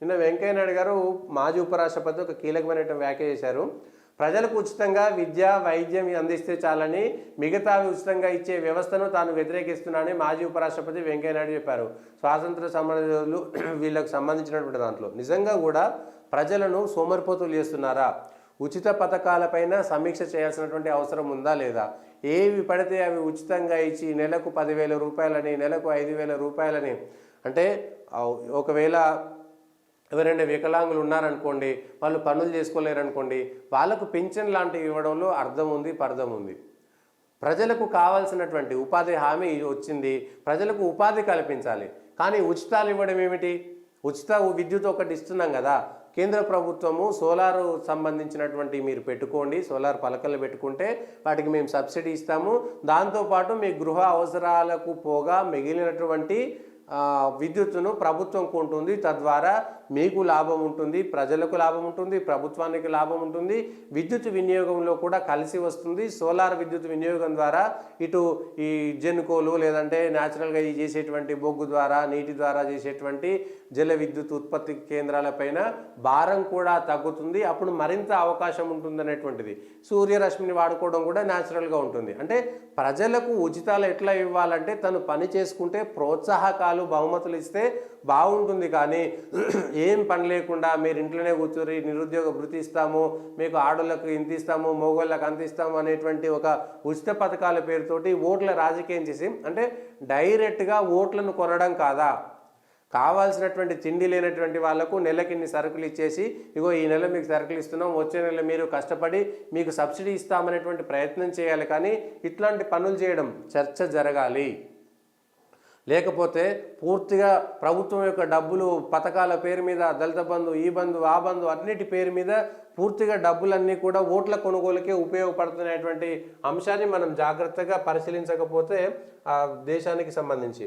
నిన్న వెంకయ్య నాయుడు గారు మాజీ ఉపరాష్ట్రపతి ఒక కీలకమైనటువంటి వ్యాఖ్య చేశారు. ప్రజలకు ఉచితంగా విద్య, వైద్యం అందిస్తే చాలని మిగతావి ఉచితంగా ఇచ్చే వ్యవస్థను తాను వ్యతిరేకిస్తున్నానని మాజీ ఉపరాష్ట్రపతి వెంకయ్య నాయుడు చెప్పారు. స్వాతంత్ర సమరయోధులు వీళ్ళకు సంబంధించినటువంటి దాంట్లో నిజంగా కూడా ప్రజలను సోమరిపోతులు చేస్తున్నారా? ఉచిత పథకాలపైన సమీక్ష చేయాల్సినటువంటి అవసరం ఉందా లేదా? ఏవి పడితే అవి ఉచితంగా ఇచ్చి నెలకు 10,000 రూపాయలని, నెలకు 5,000 రూపాయలని, అంటే ఒకవేళ ఎవరైనా వికలాంగులు ఉన్నారనుకోండి, వాళ్ళు పనులు చేసుకోలేరనుకోండి, వాళ్ళకు పింఛన్ లాంటివి ఇవ్వడంలో అర్థం ఉంది, పర్థం ఉంది. ప్రజలకు కావాల్సినటువంటి ఉపాధి హామీ వచ్చింది, ప్రజలకు ఉపాధి కల్పించాలి. కానీ ఉచితాలు ఇవ్వడం ఏమిటి? ఉచిత విద్యుత్ ఒకటి ఇస్తున్నాం కదా, కేంద్ర ప్రభుత్వము సోలారు సంబంధించినటువంటి మీరు పెట్టుకోండి, సోలార్ పలకలు పెట్టుకుంటే వాటికి మేము సబ్సిడీ ఇస్తాము, దాంతోపాటు మీ గృహ అవసరాలకు పోగా మిగిలినటువంటి విద్యుత్తును ప్రభుత్వం కొంటుంది, తద్వారా మీకు లాభం ఉంటుంది, ప్రజలకు లాభం ఉంటుంది, ప్రభుత్వానికి లాభం ఉంటుంది, విద్యుత్ వినియోగంలో కూడా కలిసి వస్తుంది. సోలార్ విద్యుత్ వినియోగం ద్వారా ఇటు ఈ జెన్కోలు లేదంటే న్యాచురల్గా ఈ చేసేటువంటి బొగ్గు ద్వారా, నీటి ద్వారా చేసేటువంటి జల విద్యుత్ ఉత్పత్తి కేంద్రాలపైన భారం కూడా తగ్గుతుంది. అప్పుడు మరింత అవకాశం ఉంటుంది అనేటువంటిది. సూర్యరశ్మిని వాడుకోవడం కూడా న్యాచురల్గా ఉంటుంది. అంటే ప్రజలకు ఉచితాలు ఎట్లా ఇవ్వాలంటే తను పని చేసుకుంటే ప్రోత్సాహకాలు, బహుమతులు ఇస్తే బాగుంటుంది. కానీ ఏం పని లేకుండా మీరు ఇంట్లోనే కూర్చొని నిరుద్యోగ భృతి ఇస్తాము, మీకు ఆడోళ్ళకు ఇంత ఇస్తాము, మగవాళ్ళకు అంత ఇస్తాము అనేటువంటి ఒక ఉచిత పథకాల పేరుతోటి ఓట్ల రాజకీయం చేసి, అంటే డైరెక్ట్గా ఓట్లను కొనడం కాదా? కావాల్సినటువంటి తిండి లేనటువంటి వాళ్లకు నెలకిన్ని సరుకులు ఇచ్చేసి, ఇగో ఈ నెల మీకు సరుకులు ఇస్తున్నాం, వచ్చే నెల మీరు కష్టపడి మీకు సబ్సిడీ ఇస్తామనేటువంటి ప్రయత్నం చేయాలి. కానీ ఇట్లాంటి పనులు చేయడం చర్చ జరగాలి. లేకపోతే పూర్తిగా ప్రభుత్వం యొక్క డబ్బులు పథకాల పేరు మీద, దళిత బంధు, ఈ బంధు, ఆ బంధు అన్నిటి పేరు మీద పూర్తిగా డబ్బులన్నీ కూడా ఓట్ల కొనుగోలుకే ఉపయోగపడుతున్నటువంటి అంశాన్ని మనం జాగ్రత్తగా పరిశీలించకపోతే ఆ దేశానికి సంబంధించి